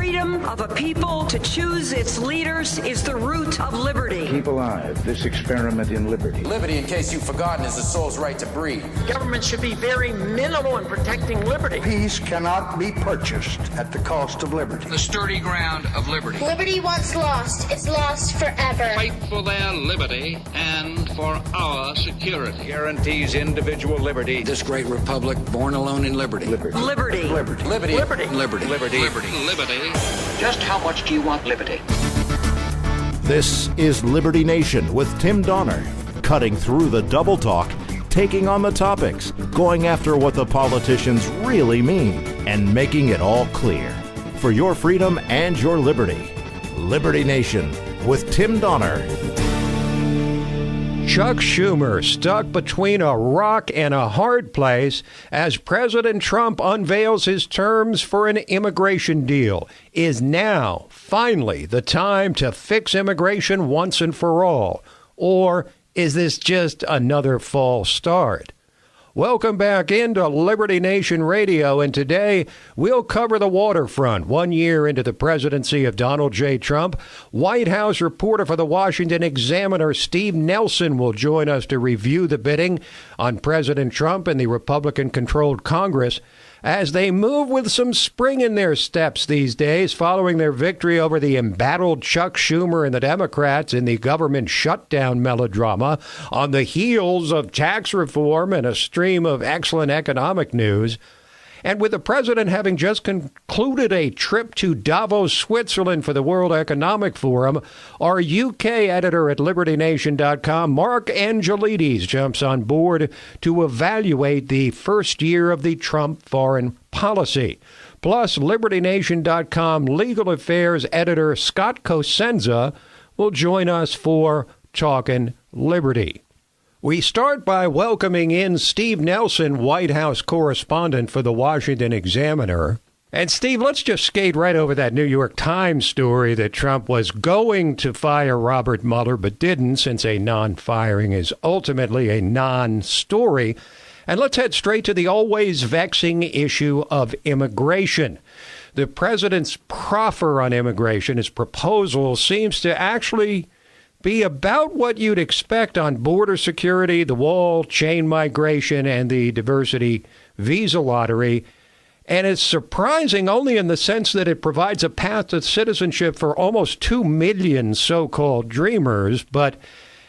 freedom of a people to choose its leaders is the root of liberty. Keep alive this experiment in liberty. Liberty, in case you've forgotten, is the soul's right to breathe. Government should be very minimal in protecting liberty. Peace cannot be purchased at the cost of liberty. The sturdy ground of liberty. Liberty once lost is lost forever. Fight for their liberty and for our security. Guarantees individual liberty. This great republic, born alone in liberty. Liberty. Liberty. Liberty. Liberty. Liberty. Liberty. Just how much do you want liberty? This is Liberty Nation with Tim Donner, cutting through the double talk, taking on the topics, going after what the politicians really mean, and making it all clear. For your freedom and your liberty. Liberty Nation with Tim Donner. Chuck Schumer, stuck between a rock and a hard place as President Trump unveils his terms for an immigration deal. Is now finally the time to fix immigration once and for all? Or is this just another false start? Welcome back into Liberty Nation Radio, and today we'll cover the waterfront. 1 year into the presidency of Donald J. Trump, White House reporter for the Washington Examiner, Steve Nelson, will join us to review the bidding on President Trump and the Republican-controlled Congress as they move with some spring in their steps these days following their victory over the embattled Chuck Schumer and the Democrats in the government shutdown melodrama on the heels of tax reform and a stream of excellent economic news. And with the president having just concluded a trip to Davos, Switzerland for the World Economic Forum, our UK editor at LibertyNation.com, Mark Angelides, jumps on board to evaluate the first year of the Trump foreign policy. Plus, LibertyNation.com legal affairs editor Scott Cosenza will join us for Talkin' Liberty. We start by welcoming in Steve Nelson, White House correspondent for the Washington Examiner. And Steve, let's just skate right over that New York Times story that Trump was going to fire Robert Mueller but didn't, since a non-firing is ultimately a non-story. And let's head straight to the always vexing issue of immigration. The president's proffer on immigration, his proposal, seems to actually be about what you'd expect on border security, the wall, chain migration, and the diversity visa lottery. And it's surprising only in the sense that it provides a path to citizenship for almost 2 million so-called dreamers. But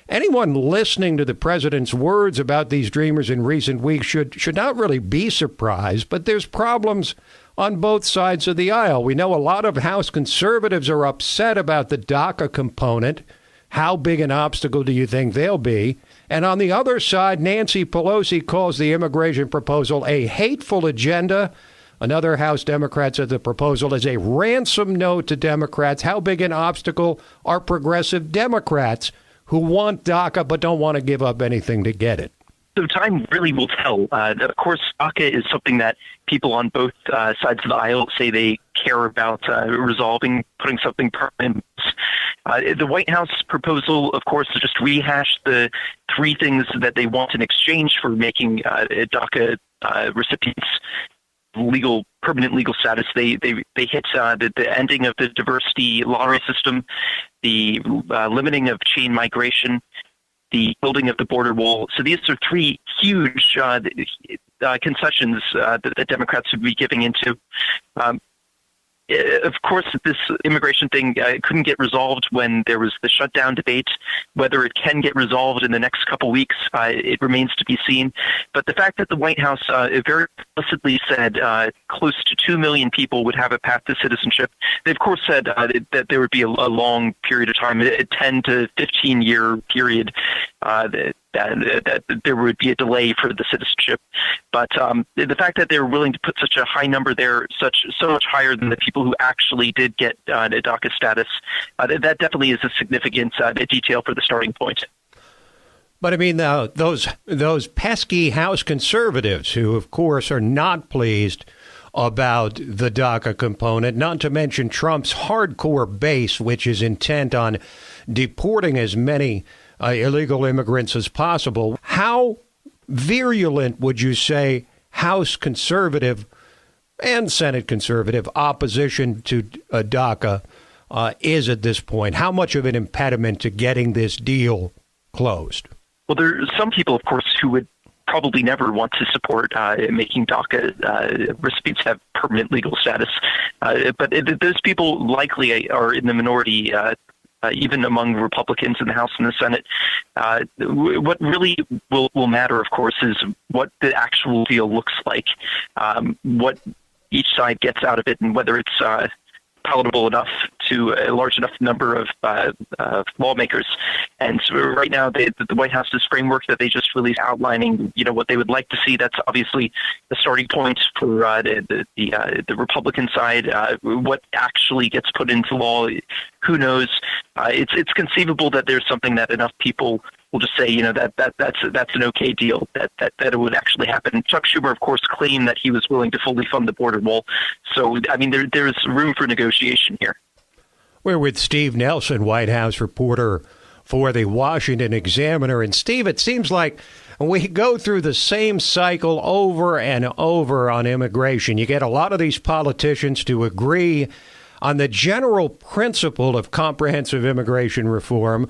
anyone listening to the president's words about these dreamers in recent weeks should not really be surprised. But there's problems on both sides of the aisle. We know a lot of House conservatives are upset about the DACA component. How big an obstacle do you think they'll be? And on the other side, Nancy Pelosi calls the immigration proposal a hateful agenda. Another House Democrat said the proposal is a ransom note to Democrats. How big an obstacle are progressive Democrats who want DACA but don't want to give up anything to get it? So time really will tell. Of course, DACA is something that people on both sides of the aisle say they care about resolving, putting something permanent. The White House proposal, of course, to just rehash the three things that they want in exchange for making DACA recipients permanent legal status. They hit the ending of the diversity lottery system, the limiting of chain migration, the building of the border wall. So these are three huge concessions that the Democrats would be giving into. Of course, this immigration thing couldn't get resolved when there was the shutdown debate. Whether it can get resolved in the next couple weeks, it remains to be seen. But the fact that the White House very explicitly said close to 2 million people would have a path to citizenship, they of course said that there would be a long period of time, a 10 to 15 year period, that there would be a delay for the citizenship. But the fact that they were willing to put such a high number there, so much higher than the people who actually did get DACA status, that definitely is a significant detail for the starting point. But I mean, those pesky House conservatives who, of course, are not pleased about the DACA component, not to mention Trump's hardcore base, which is intent on deporting as many illegal immigrants as possible. How virulent would you say House conservative and Senate conservative opposition to DACA is at this point? How much of an impediment to getting this deal closed? Well, there are some people, of course, who would probably never want to support making DACA recipients have permanent legal status. But those people likely are in the minority, even among Republicans in the House and the Senate. What really will matter, of course, is what the actual deal looks like, what each side gets out of it, and whether it's palatable enough to a large enough number of lawmakers. And so right now, the White House's framework that they just released outlining, what they would like to see. That's obviously the starting point for the Republican side. What actually gets put into law, who knows? It's conceivable that there's something that enough people will just say, that's an okay deal, that it would actually happen. Chuck Schumer, of course, claimed that he was willing to fully fund the border wall. So, I mean, there's room for negotiation here. We're with Steve Nelson, White House reporter for the Washington Examiner. And Steve, it seems like we go through the same cycle over and over on immigration. You get a lot of these politicians to agree on the general principle of comprehensive immigration reform,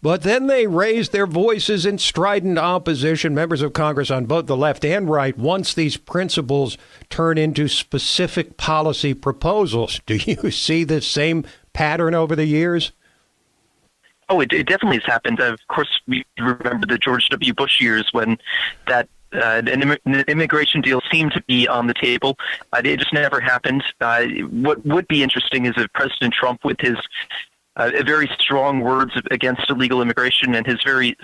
but then they raise their voices in strident opposition, members of Congress on both the left and right, once these principles turn into specific policy proposals. Do you see the same pattern over the years? Oh, it definitely has happened. Of course, we remember the George W. Bush years when that an immigration deal seemed to be on the table. It just never happened. What would be interesting is if President Trump, with his very strong words against illegal immigration and his very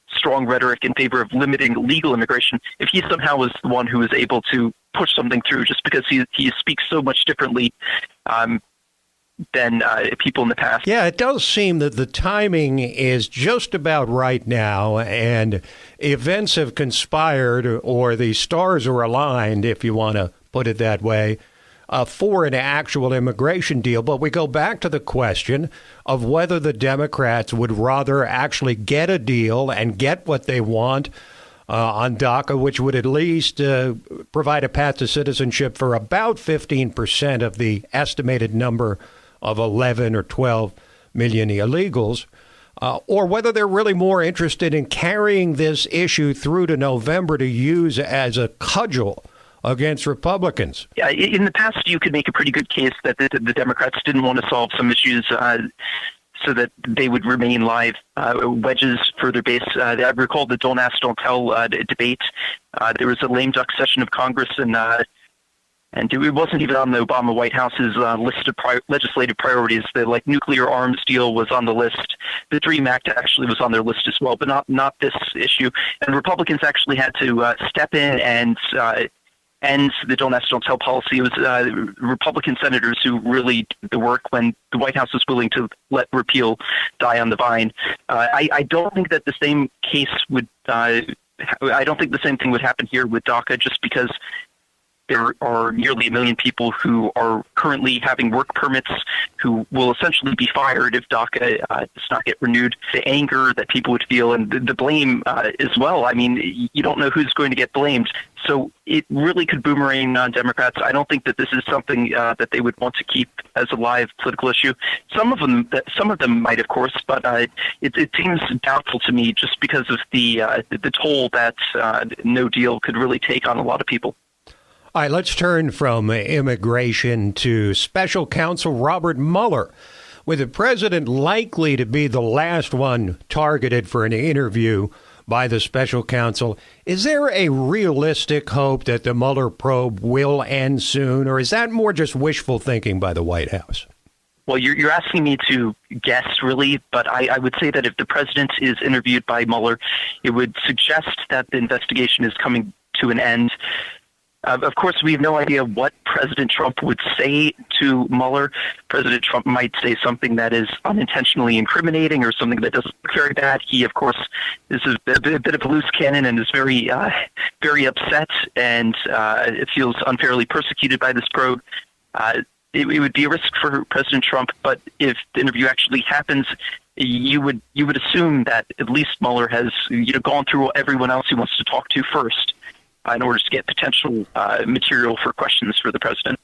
strong rhetoric in favor of limiting legal immigration, if he somehow was the one who was able to push something through just because he speaks so much differently than people in the past. Yeah, it does seem that the timing is just about right now, and events have conspired, or the stars are aligned, if you want to put it that way, for an actual immigration deal. But we go back to the question of whether the Democrats would rather actually get a deal and get what they want on DACA, which would at least provide a path to citizenship for about 15% of the estimated number of 11 or 12 million illegals, or whether they're really more interested in carrying this issue through to November to use as a cudgel against Republicans. Yeah, in the past, you could make a pretty good case that the Democrats didn't want to solve some issues so that they would remain live wedges for their base. I recall the Don't Ask, Don't Tell debate. There was a lame duck session of Congress, and it wasn't even on the Obama White House's list of legislative priorities. The nuclear arms deal was on the list. The DREAM Act actually was on their list as well, but not this issue. And Republicans actually had to step in and end the Don't Ask, Don't Tell policy. It was Republican senators who really did the work when the White House was willing to let repeal die on the vine. I don't think that the same case would. I don't think the same thing would happen here with DACA, just because there are nearly 1 million people who are currently having work permits who will essentially be fired if DACA does not get renewed. The anger that people would feel, and the blame as well. I mean, you don't know who's going to get blamed. So it really could boomerang on Democrats. I don't think that this is something that they would want to keep as a live political issue. Some of them might, of course, but it seems doubtful to me, just because of the toll that no deal could really take on a lot of people. All right, let's turn from immigration to Special Counsel Robert Mueller. With the president likely to be the last one targeted for an interview by the special counsel, is there a realistic hope that the Mueller probe will end soon, or is that more just wishful thinking by the White House? Well, you're asking me to guess, really, but I would say that if the president is interviewed by Mueller, it would suggest that the investigation is coming to an end. Of course, we have no idea what President Trump would say to Mueller. President Trump might say something that is unintentionally incriminating or something that doesn't look very bad. He, of course, is a bit of a loose cannon and is very upset and it feels unfairly persecuted by this probe. It would be a risk for President Trump, but if the interview actually happens, you would assume that at least Mueller has gone through everyone else he wants to talk to first. in order to get potential material for questions for the president.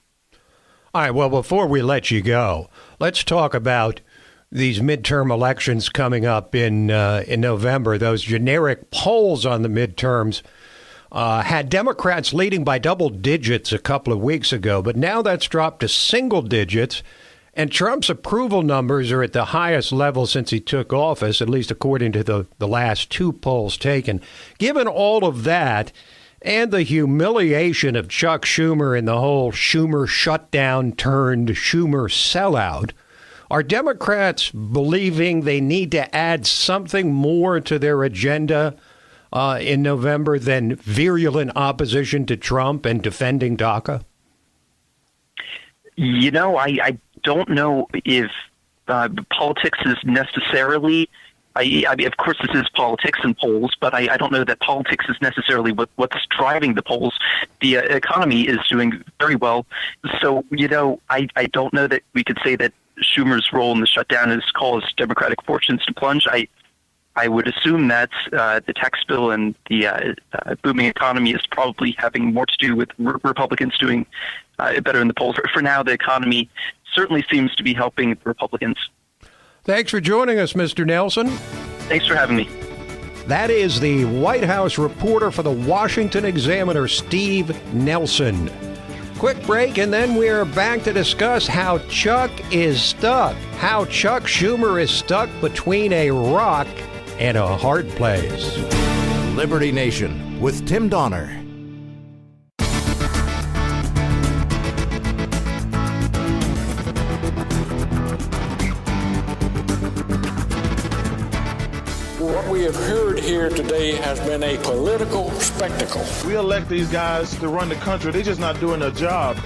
All right, well, before we let you go, let's talk about these midterm elections coming up in November. Those generic polls on the midterms had Democrats leading by double digits a couple of weeks ago, but now that's dropped to single digits, and Trump's approval numbers are at the highest level since he took office, at least according to the last two polls taken. Given all of that and the humiliation of Chuck Schumer and the whole Schumer shutdown turned Schumer sellout, are Democrats believing they need to add something more to their agenda in November than virulent opposition to Trump and defending DACA? You know, I don't know if politics is necessarily, I mean, of course this is politics and polls, but I don't know that politics is necessarily what's driving the polls. The economy is doing very well. So, you know, I don't know that we could say that Schumer's role in the shutdown has caused Democratic fortunes to plunge. I would assume that the tax bill and the booming economy is probably having more to do with Republicans doing better in the polls. For now, the economy certainly seems to be helping the Republicans. Thanks for joining us, Mr. Nelson. Thanks for having me. That is the White House reporter for the Washington Examiner, Steve Nelson. Quick break, and then we're back to discuss how Chuck is stuck, how Chuck Schumer is stuck between a rock and a hard place. Liberty Nation with Tim Donner. What we have heard here today has been a political spectacle. We elect these guys to run the country. They're just not doing their job.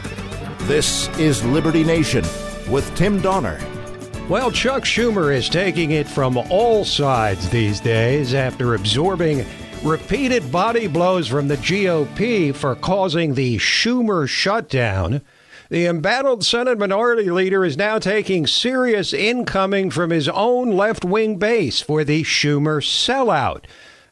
This is Liberty Nation with Tim Donner. Well, Chuck Schumer is taking it from all sides these days after absorbing repeated body blows from the GOP for causing the Schumer shutdown. The embattled Senate Minority Leader is now taking serious incoming from his own left-wing base for the Schumer sellout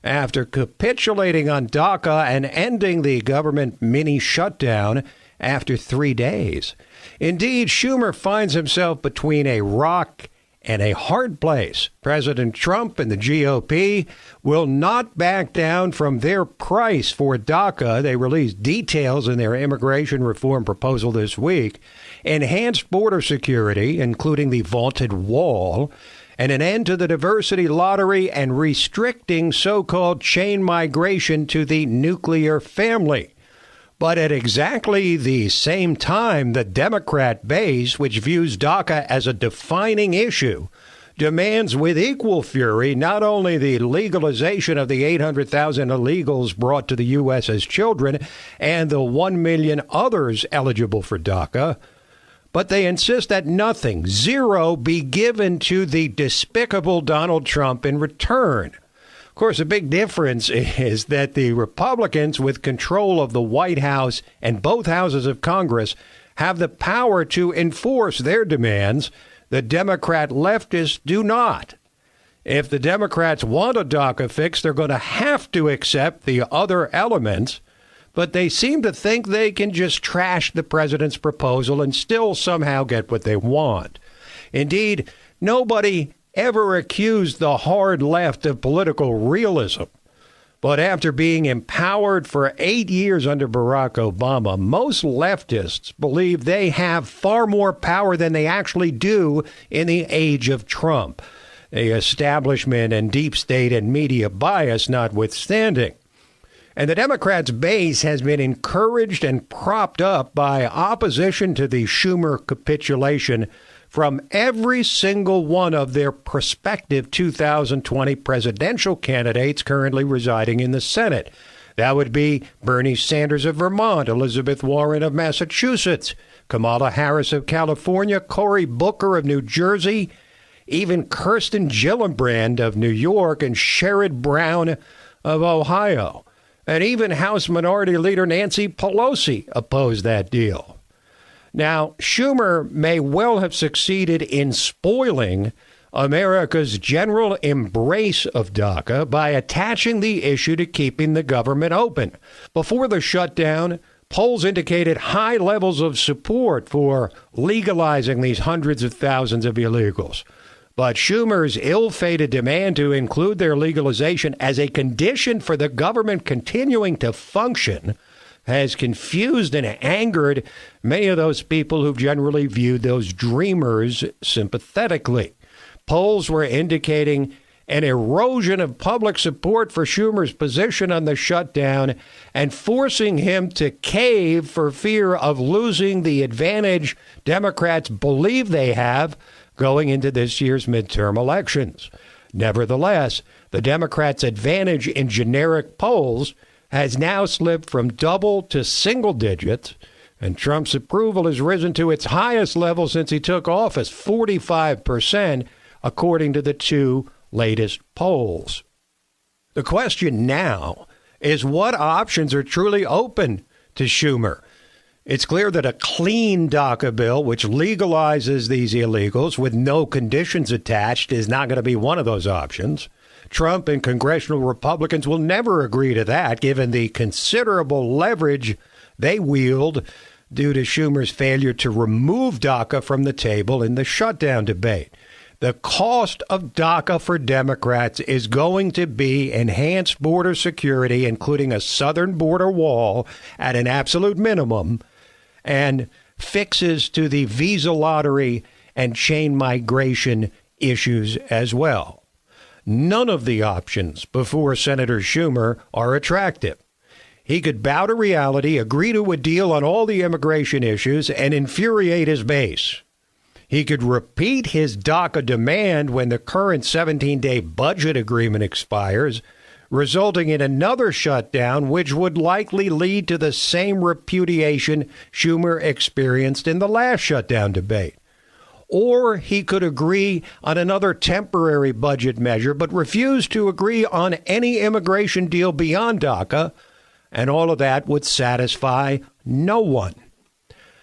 after capitulating on DACA and ending the government mini shutdown after 3 days. Indeed, Schumer finds himself between a rock and a hard place. President Trump and the GOP will not back down from their price for DACA. They released details in their immigration reform proposal this week. Enhanced border security, including the vaulted wall, and an end to the diversity lottery and restricting so-called chain migration to the nuclear family. But at exactly the same time, the Democrat base, which views DACA as a defining issue, demands with equal fury not only the legalization of the 800,000 illegals brought to the U.S. as children and the 1 million others eligible for DACA, but they insist that nothing, zero, be given to the despicable Donald Trump in return. Of course, the big difference is that the Republicans with control of the White House and both houses of Congress have the power to enforce their demands. The Democrat leftists do not. If the Democrats want a DACA fix, they're going to have to accept the other elements, but they seem to think they can just trash the president's proposal and still somehow get what they want. Indeed, nobody ever accused the hard left of political realism. But after being empowered for 8 years under Barack Obama, most leftists believe they have far more power than they actually do in the age of Trump, the establishment and deep state and media bias notwithstanding. And the Democrats' base has been encouraged and propped up by opposition to the Schumer capitulation from every single one of their prospective 2020 presidential candidates currently residing in the Senate. That would be Bernie Sanders of Vermont, Elizabeth Warren of Massachusetts, Kamala Harris of California, Cory Booker of New Jersey, even Kirsten Gillibrand of New York, and Sherrod Brown of Ohio. And even House Minority Leader Nancy Pelosi opposed that deal. Now, Schumer may well have succeeded in spoiling America's general embrace of DACA by attaching the issue to keeping the government open. Before the shutdown, polls indicated high levels of support for legalizing these hundreds of thousands of illegals. But Schumer's ill-fated demand to include their legalization as a condition for the government continuing to function has confused and angered many of those people who've generally viewed those dreamers sympathetically. Polls were indicating an erosion of public support for Schumer's position on the shutdown and forcing him to cave for fear of losing the advantage Democrats believe they have going into this year's midterm elections. Nevertheless, the Democrats' advantage in generic polls has now slipped from double to single digits, and Trump's approval has risen to its highest level since he took office, 45%, according to the two latest polls. The question now is what options are truly open to Schumer? It's clear that a clean DACA bill, which legalizes these illegals with no conditions attached, is not going to be one of those options. Trump and congressional Republicans will never agree to that, given the considerable leverage they wield due to Schumer's failure to remove DACA from the table in the shutdown debate. The cost of DACA for Democrats is going to be enhanced border security, including a southern border wall at an absolute minimum, and fixes to the visa lottery and chain migration issues as well. None of the options before Senator Schumer are attractive. He could bow to reality, agree to a deal on all the immigration issues, and infuriate his base. He could repeat his DACA demand when the current 17-day budget agreement expires, resulting in another shutdown, which would likely lead to the same repudiation Schumer experienced in the last shutdown debate. Or he could agree on another temporary budget measure, but refuse to agree on any immigration deal beyond DACA, and all of that would satisfy no one.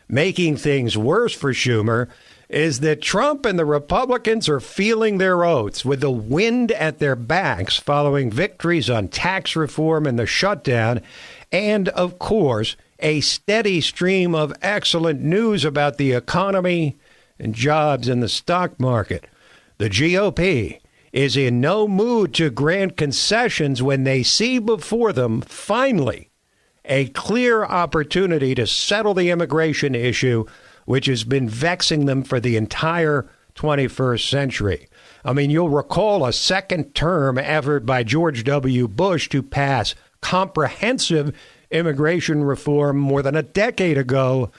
Making things worse for Schumer is that Trump and the Republicans are feeling their oats with the wind at their backs following victories on tax reform and the shutdown, and, of course, a steady stream of excellent news about the economy and jobs in the stock market. The GOP is in no mood to grant concessions when they see before them, finally, a clear opportunity to settle the immigration issue, which has been vexing them for the entire 21st century. I mean, you'll recall a second-term effort by George W. Bush to pass comprehensive immigration reform more than a decade ago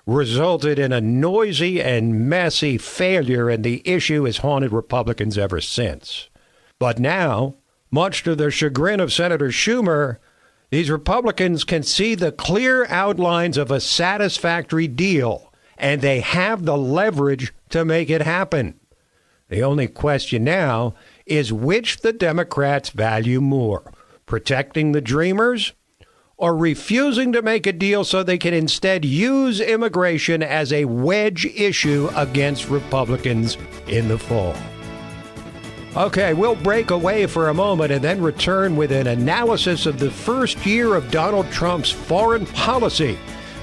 resulted in a noisy and messy failure, and the issue has haunted Republicans ever since. But now, much to the chagrin of Senator Schumer, these Republicans can see the clear outlines of a satisfactory deal, and they have the leverage to make it happen. The only question now is which the Democrats value more, protecting the dreamers or refusing to make a deal so they can instead use immigration as a wedge issue against Republicans in the fall. Okay, we'll break away for a moment and then return with an analysis of the first year of Donald Trump's foreign policy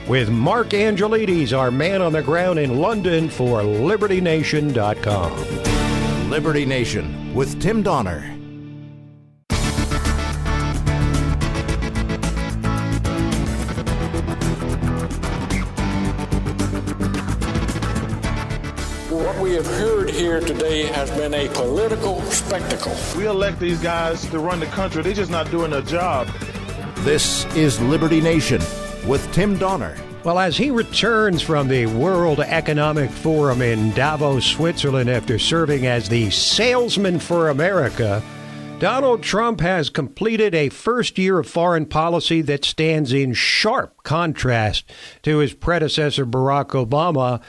with Mark Angelides, our man on the ground in London for LibertyNation.com. Liberty Nation with Tim Donner. What we have heard here today has been a political spectacle. We elect these guys to run the country. They're just not doing their job. This is Liberty Nation with Tim Donner. Well, as he returns from the World Economic Forum in Davos, Switzerland, after serving as the salesman for America, Donald Trump has completed a first year of foreign policy that stands in sharp contrast to his predecessor, Barack Obama,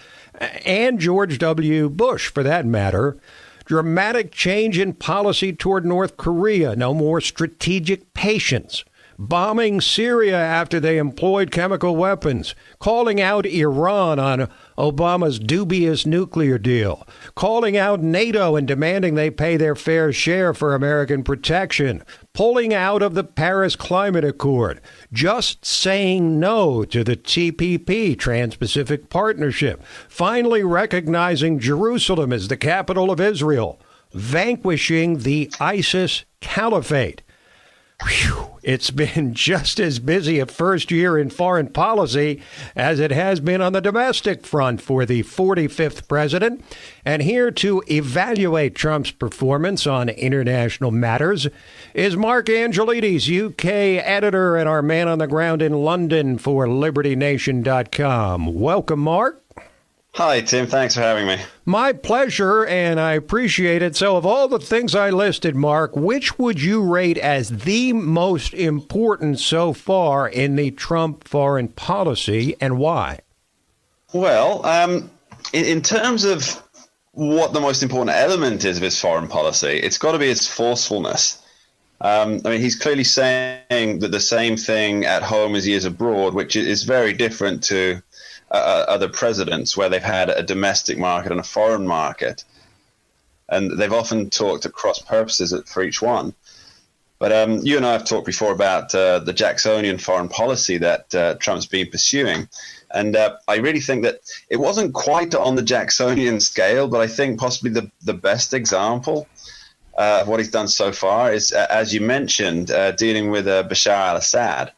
and George W. Bush, for that matter. Dramatic change in policy toward North Korea, no more strategic patience. Bombing Syria after they employed chemical weapons, calling out Iran on Obama's dubious nuclear deal, calling out NATO and demanding they pay their fair share for American protection, pulling out of the Paris Climate Accord, just saying no to the TPP, Trans-Pacific Partnership, finally recognizing Jerusalem as the capital of Israel, vanquishing the ISIS caliphate. Whew. It's been just as busy a first year in foreign policy as it has been on the domestic front for the 45th president. And here to evaluate Trump's performance on international matters is Mark Angelides, UK editor and our man on the ground in London for LibertyNation.com. Welcome, Mark. Hi, Tim. Thanks for having me. My pleasure, and I appreciate it. So of all the things I listed, Mark, which would you rate as the most important so far in the Trump foreign policy, and why? Well, in terms of what the most important element is of his foreign policy, it's got to be his forcefulness. I mean, he's clearly saying that the same thing at home as he is abroad, which is very different to other presidents where they've had a domestic market and a foreign market. And they've often talked at cross purposes for each one. But you and I have talked before about the Jacksonian foreign policy that Trump's been pursuing. And I really think that it wasn't quite on the Jacksonian scale, but I think possibly the best example of what he's done so far is, as you mentioned, dealing with Bashar al-Assad.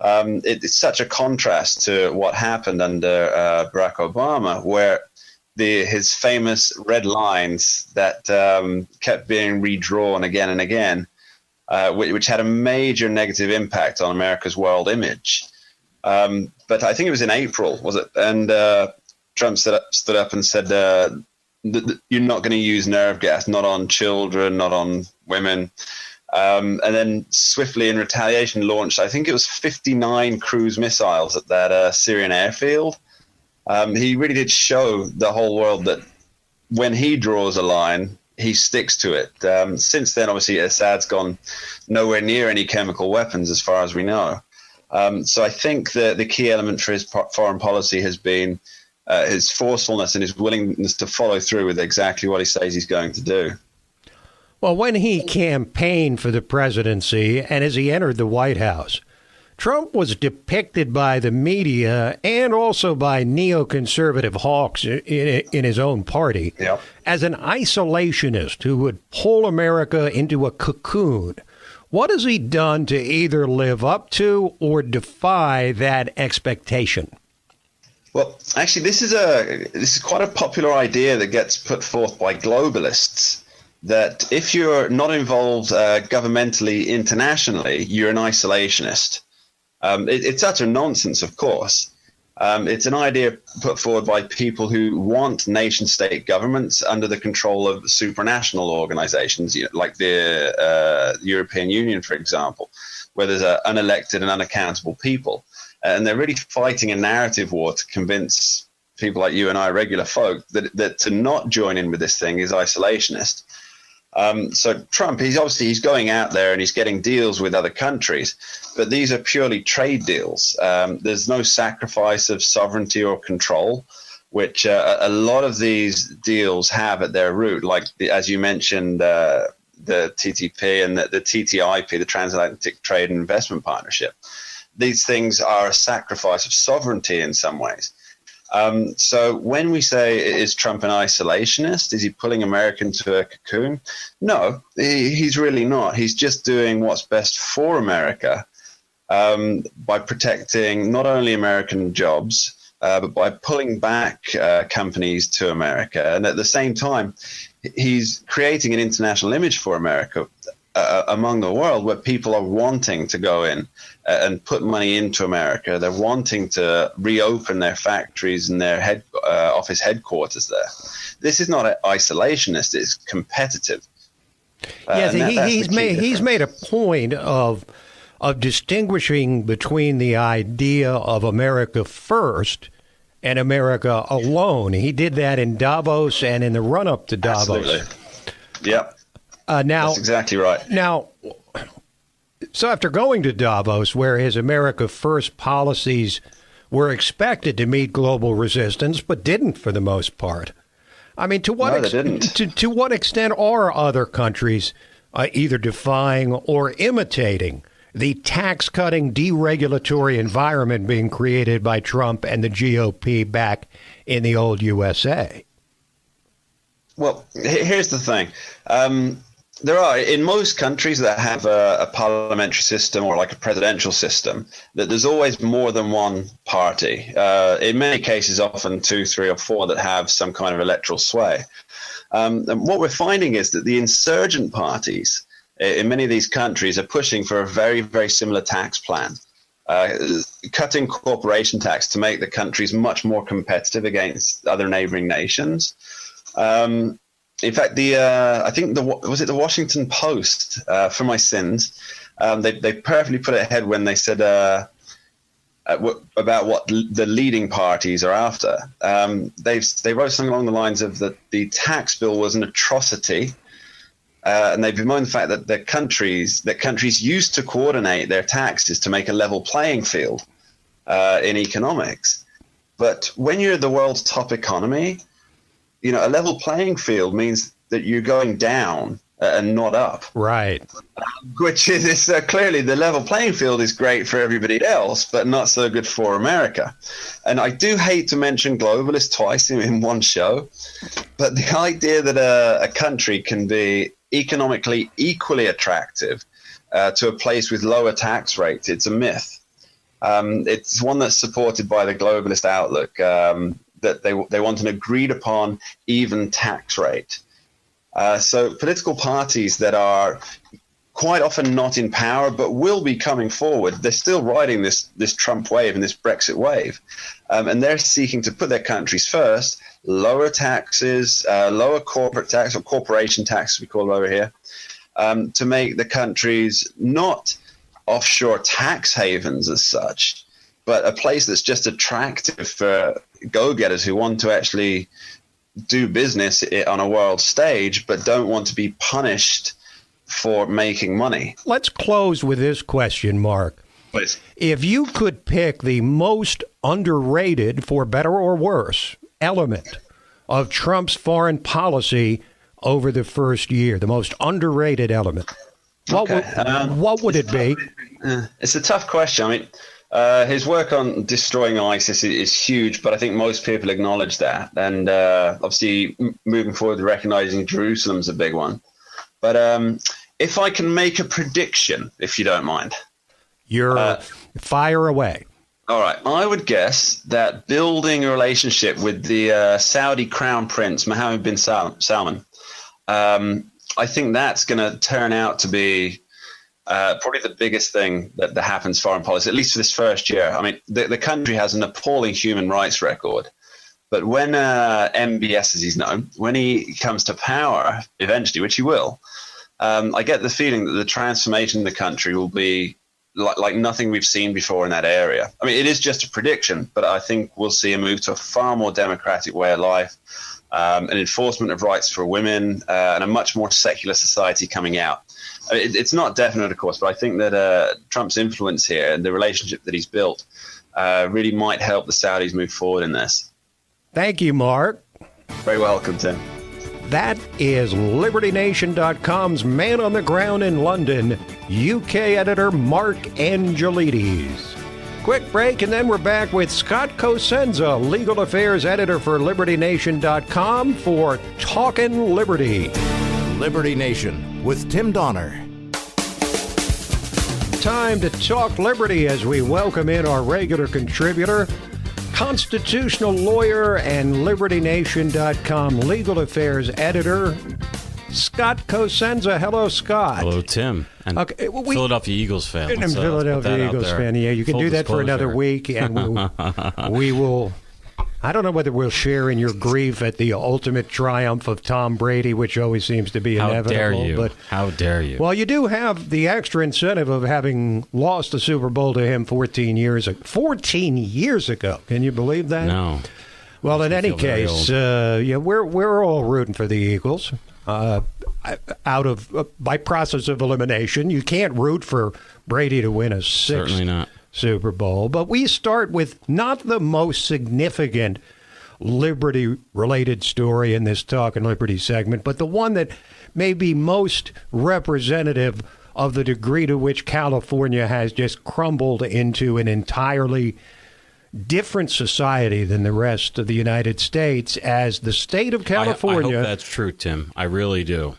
It's such a contrast to what happened under Barack Obama, where his famous red lines that kept being redrawn again and again, which had a major negative impact on America's world image. But I think it was in April, was it? And Trump stood up and said, you're not going to use nerve gas, not on children, not on women. And then swiftly in retaliation launched, I think it was 59 cruise missiles at that Syrian airfield. He really did show the whole world that when he draws a line, he sticks to it. Since then, obviously, Assad's gone nowhere near any chemical weapons as far as we know. So I think the key element for his foreign policy has been his forcefulness and his willingness to follow through with exactly what he says he's going to do. Well, when he campaigned for the presidency and as he entered the White House, Trump was depicted by the media and also by neoconservative hawks in his own party as an isolationist who would pull America into a cocoon. What has he done to either live up to or defy that expectation? Well, actually, this is quite a popular idea that gets put forth by globalists, that if you're not involved governmentally, internationally, you're an isolationist. It's utter nonsense, of course. It's an idea put forward by people who want nation-state governments under the control of supranational organizations, like the European Union, for example, where there's unelected and unaccountable people. And they're really fighting a narrative war to convince people like you and I, regular folk, that to not join in with this thing is isolationist. So Trump, he's going out there and he's getting deals with other countries, but these are purely trade deals. There's no sacrifice of sovereignty or control, which a lot of these deals have at their root, like as you mentioned, the TTP and the TTIP, the Transatlantic Trade and Investment Partnership. These things are a sacrifice of sovereignty in some ways. So when we say, is Trump an isolationist? Is he pulling America into a cocoon? No, he's really not. He's just doing what's best for America by protecting not only American jobs, but by pulling back companies to America. And at the same time, he's creating an international image for America among the world where people are wanting to go in and put money into America. They're wanting to reopen their factories and their office headquarters there. This is not an isolationist, it's competitive. Yes, he's made a point of distinguishing between the idea of America first and America alone. He did that in Davos and in the run-up to Davos. Absolutely. Yep. Now, that's exactly right. Now, so after going to Davos, where his America First policies were expected to meet global resistance, but didn't for the most part. I mean, to what to what extent are other countries either defying or imitating the tax-cutting, deregulatory environment being created by Trump and the GOP back in the old USA? Well, here's the thing. There are, in most countries that have a parliamentary system or like a presidential system, that there's always more than one party. In many cases, often 2, 3, or 4 that have some kind of electoral sway. And what we're finding is that the insurgent parties in many of these countries are pushing for a very, very similar tax plan, cutting corporation tax to make the countries much more competitive against other neighboring nations. In fact, I think was it the Washington Post, for my sins, they perfectly put it ahead when they said about what the leading parties are after. They wrote something along the lines of that the tax bill was an atrocity, and they bemoaned the fact that countries used to coordinate their taxes to make a level playing field in economics. But when you're the world's top economy, you know, a level playing field means that you're going down and not up. Right. Which is clearly the level playing field is great for everybody else, but not so good for America. And I do hate to mention globalists twice in one show, but the idea that a country can be economically equally attractive to a place with lower tax rates, it's a myth. It's one that's supported by the globalist outlook, that they want an agreed upon even tax rate. So political parties that are quite often not in power but will be coming forward, they're still riding this Trump wave and this Brexit wave. And they're seeking to put their countries first, lower taxes, lower corporate tax or corporation tax, we call it over here, to make the countries not offshore tax havens as such, but a place that's just attractive for go-getters who want to actually do business on a world stage, but don't want to be punished for making money. Let's close with this question, Mark. Please. If you could pick the most underrated, for better or worse, element of Trump's foreign policy over the first year, the most underrated element, what would it be? It's a tough question. I mean, his work on destroying ISIS is huge, but I think most people acknowledge that. And obviously, moving forward, recognizing Jerusalem's a big one. But if I can make a prediction, if you don't mind. You're fire away. All right. I would guess that building a relationship with the Saudi Crown Prince, Mohammed bin Salman, I think that's going to turn out to be probably the biggest thing that happens foreign policy, at least for this first year. I mean, the country has an appalling human rights record. But when MBS, as he's known, when he comes to power eventually, which he will, I get the feeling that the transformation in the country will be like nothing we've seen before in that area. I mean, it is just a prediction, but I think we'll see a move to a far more democratic way of life, an enforcement of rights for women, and a much more secular society coming out. I mean, it's not definite, of course, but I think that Trump's influence here and the relationship that he's built really might help the Saudis move forward in this. Thank you, Mark. Very welcome, Tim. That is LibertyNation.com's man on the ground in London, UK editor Mark Angelides. Quick break, and then we're back with Scott Cosenza, legal affairs editor for LibertyNation.com for Talkin' Liberty. Liberty Nation with Tim Donner. Time to talk liberty as we welcome in our regular contributor, constitutional lawyer and LibertyNation.com legal affairs editor, Scott Cosenza. Hello, Scott. Hello, Tim. And Philadelphia Eagles fan. And I'm Philadelphia Eagles fan. Yeah, you can do that for another week, and we will. I don't know whether we'll share in your grief at the ultimate triumph of Tom Brady, which always seems to be inevitable. How dare you? But, how dare you? Well, you do have the extra incentive of having lost the Super Bowl to him 14 years ago. 14 years ago. Can you believe that? No. Well, in any case, yeah, we're all rooting for the Eagles. By process of elimination, you can't root for Brady to win a Certainly not. Super Bowl. But we start with not the most significant liberty-related story in this Talkin' Liberty segment, but the one that may be most representative of the degree to which California has just crumbled into an entirely different society than the rest of the United States, as the state of California. I hope that's true, Tim. I really do.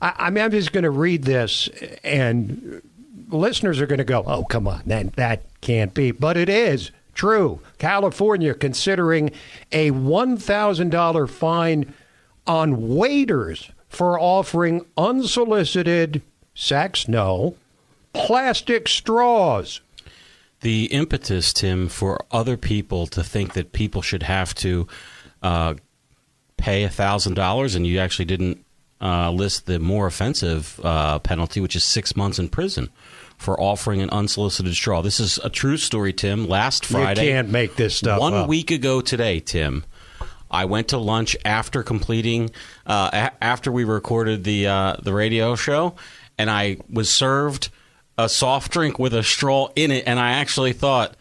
I'm just going to read this, and listeners are going to go, oh, come on, that can't be. But it is true. California considering a $1,000 fine on waiters for offering unsolicited, sex, no, plastic straws. The impetus, Tim, for other people to think that people should have to pay $1,000, and you actually didn't list the more offensive penalty, which is 6 months in prison for offering an unsolicited straw. This is a true story, Tim. Last Friday. You can't make this stuff up. 1 week ago today, Tim, I went to lunch after completing, after we recorded the radio show, and I was served a soft drink with a straw in it, and I actually thought,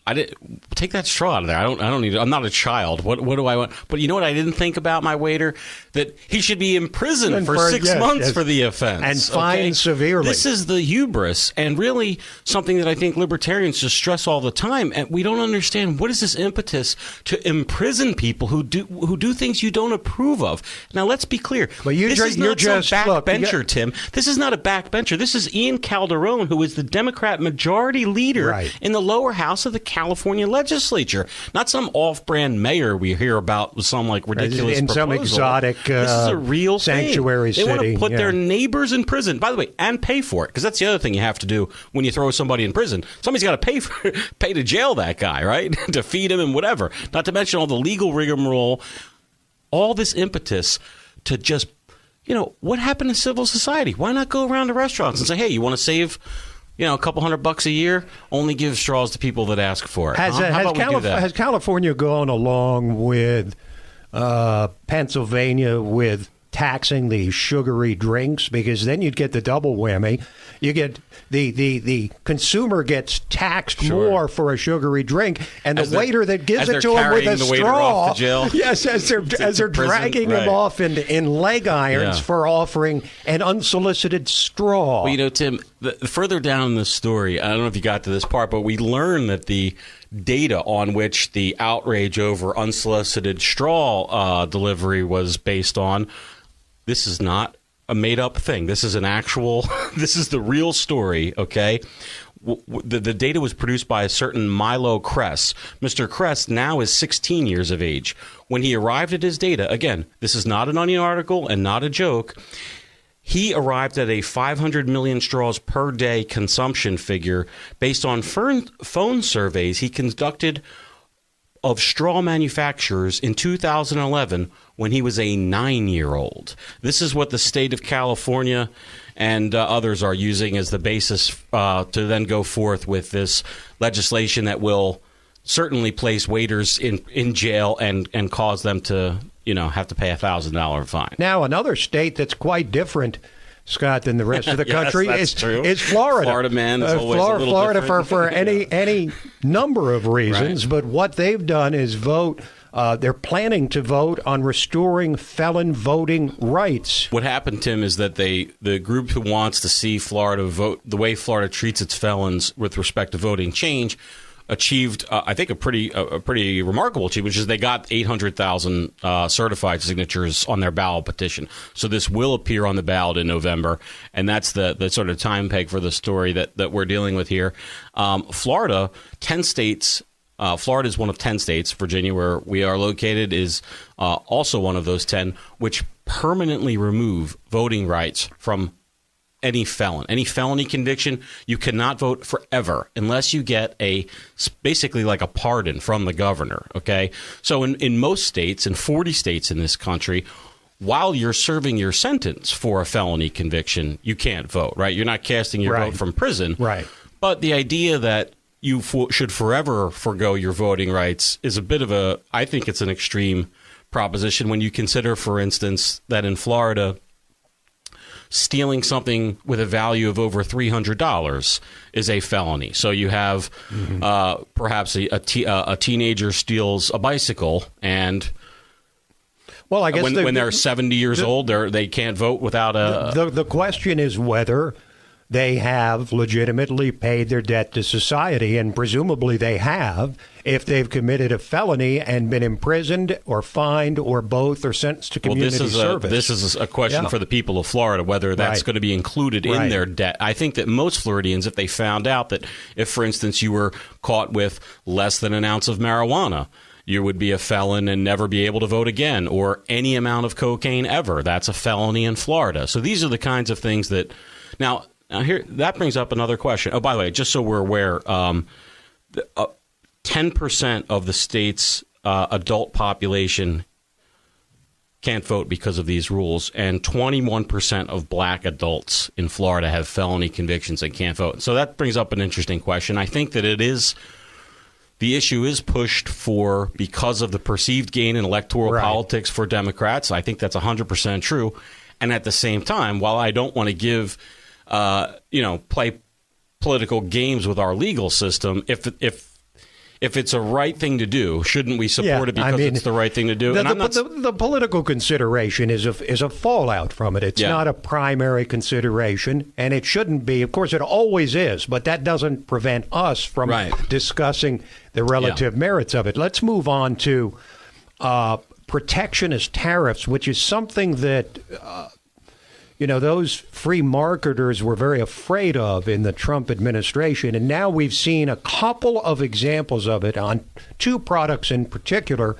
I didn't take that straw out of there. I don't need it. I'm not a child. What do I want? But you know what I didn't think about my waiter? That he should be in prison for 6 months for the offense. And fined severely. This is the hubris, and really something that I think libertarians just stress all the time. And we don't understand, what is this impetus to imprison people who do things you don't approve of? Now, let's be clear. But this is not some backbencher, Tim. This is not a backbencher. This is Ian Calderon, who is the Democrat majority leader in the lower house of the California legislature. Not some off-brand mayor we hear about with some ridiculous in proposal. some exotic this is a real sanctuary thing. They want to put their neighbors in prison, by the way, and pay for it, because that's the other thing you have to do when you throw somebody in prison. Somebody's got to pay to jail that guy, right? To feed him and whatever. Not to mention all the legal rigmarole. All this impetus to just, what happened to civil society? Why not go around to restaurants and say, hey, you want to save a couple $100 a year, only give straws to people that ask for it. Has California gone along with Pennsylvania with taxing the sugary drinks? Because then you'd get the double whammy. You get the consumer gets taxed more for a sugary drink, and the waiter that gives it to him with a straw. Yes, as they're dragging him off in leg irons for offering an unsolicited straw. Well, Tim, further down in the story, I don't know if you got to this part, but we learned that the data on which the outrage over unsolicited straw delivery was based on, this is not a made-up thing. This is this is the real story, okay? The data was produced by a certain Milo Kress. Mr. Kress now is 16 years of age. When he arrived at his data, again, this is not an Onion article and not a joke, he arrived at a 500 million straws per day consumption figure based on phone surveys he conducted of straw manufacturers in 2011 when he was a 9-year-old. This is what the state of California and others are using as the basis to then go forth with this legislation that will certainly place waiters in jail and cause them to have to pay $1,000 fine. Now, another state that's quite different, Scott, than the rest of the country is Florida. Florida, man, is always a little Florida different. for any number of reasons, but what they've done is vote. They're planning to vote on restoring felon voting rights. What happened, Tim, is that the group who wants to see Florida vote the way Florida treats its felons with respect to voting change achieved, I think, a pretty remarkable achievement, which is they got 800,000 certified signatures on their ballot petition. So this will appear on the ballot in November, and that's the sort of time peg for the story that we're dealing with here. Florida, 10 states. Florida is one of 10 states. Virginia, where we are located, is also one of those 10, which permanently remove voting rights from any felony conviction. You cannot vote forever unless you get basically like a pardon from the governor. Okay, so in most states, in 40 states in this country, while you're serving your sentence for a felony conviction, you can't vote. Right, you're not casting your vote from prison. Right, but the idea that you should forever forgo your voting rights is a bit of I think it's an extreme proposition when you consider, for instance, that in Florida, stealing something with a value of over $300 is a felony. So you have perhaps a teenager steals a bicycle, and well, I guess when they're 70 years old, they can't vote without a. The question is whether they have legitimately paid their debt to society, and presumably they have, if they've committed a felony and been imprisoned or fined or both or sentenced to community service. This is a question for the people of Florida, whether that's going to be included in their debt. I think that most Floridians, if they found out that if, for instance, you were caught with less than an ounce of marijuana, you would be a felon and never be able to vote again, or any amount of cocaine ever. That's a felony in Florida. So these are the kinds of things that now here that brings up another question. Oh, by the way, just so we're aware, 10% of the state's adult population can't vote because of these rules, and 21% of black adults in Florida have felony convictions and can't vote. So that brings up an interesting question. I think that the issue is pushed for because of the perceived gain in electoral politics for Democrats. I think that's 100% true. And at the same time, while I don't want to give play political games with our legal system, if it's a right thing to do, shouldn't we support it because it's the right thing to do? The political consideration is a fallout from it. It's not a primary consideration, and it shouldn't be. Of course, it always is, but that doesn't prevent us from discussing the relative merits of it. Let's move on to protectionist tariffs, which is something that those free marketers were very afraid of in the Trump administration. And now we've seen a couple of examples of it on two products in particular,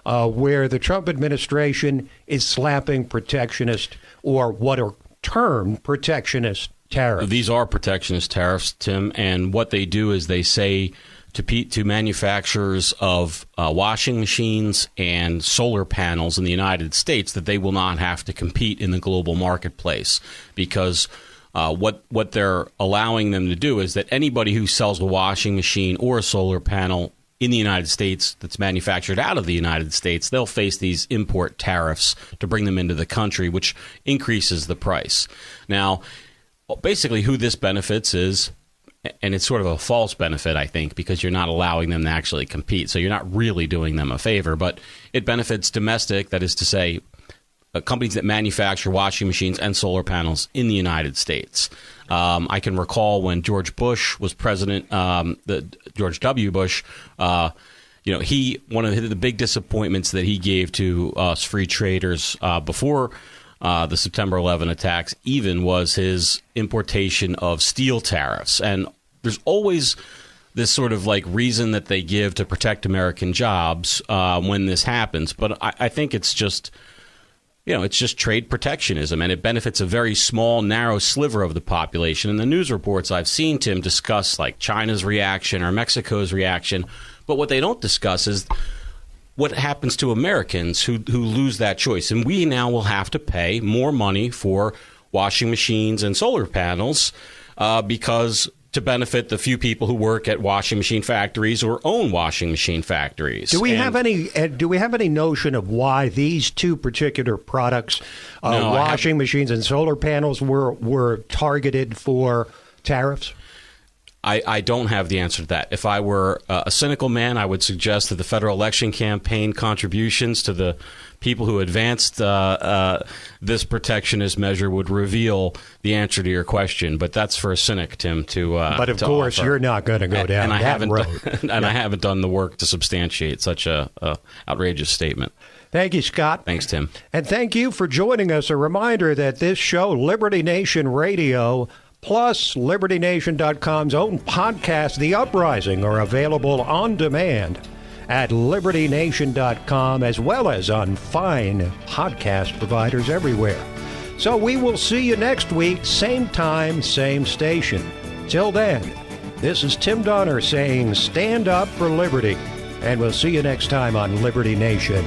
where the Trump administration is slapping protectionist, or what are termed protectionist tariffs. These are protectionist tariffs, Tim. And what they do is they say to manufacturers of washing machines and solar panels in the United States that they will not have to compete in the global marketplace, because what they're allowing them to do is that anybody who sells a washing machine or a solar panel in the United States that's manufactured out of the United States, they'll face these import tariffs to bring them into the country, which increases the price. Now, basically who this benefits is, and it's sort of a false benefit, I think, because you're not allowing them to actually compete. So you're not really doing them a favor, but it benefits domestic, that is to say, companies that manufacture washing machines and solar panels in the United States. I can recall when George Bush was president, George W. Bush, one of the big disappointments that he gave to us free traders before the September 11 attacks even was his importation of steel tariffs. And there's always this sort of reason that they give to protect American jobs when this happens. But I think it's just, it's just trade protectionism, and it benefits a very small, narrow sliver of the population. And the news reports I've seen, Tim, discuss China's reaction or Mexico's reaction. But what they don't discuss is what happens to Americans who lose that choice. And we now will have to pay more money for washing machines and solar panels because to benefit the few people who work at washing machine factories or own washing machine factories. Do we have any notion of why these two particular products, washing machines and solar panels, were targeted for tariffs? I don't have the answer to that. If I were a cynical man, I would suggest that the federal election campaign contributions to the people who advanced this protectionist measure would reveal the answer to your question. But that's for a cynic, Tim, to But of course, offer. You're not going to go down that road. I haven't done the work to substantiate such a outrageous statement. Thank you, Scott. Thanks, Tim. And thank you for joining us. A reminder that this show, Liberty Nation Radio, plus LibertyNation.com's own podcast, The Uprising, are available on demand at LibertyNation.com, as well as on fine podcast providers everywhere. So we will see you next week, same time, same station. Till then, this is Tim Donner saying stand up for liberty, and we'll see you next time on Liberty Nation.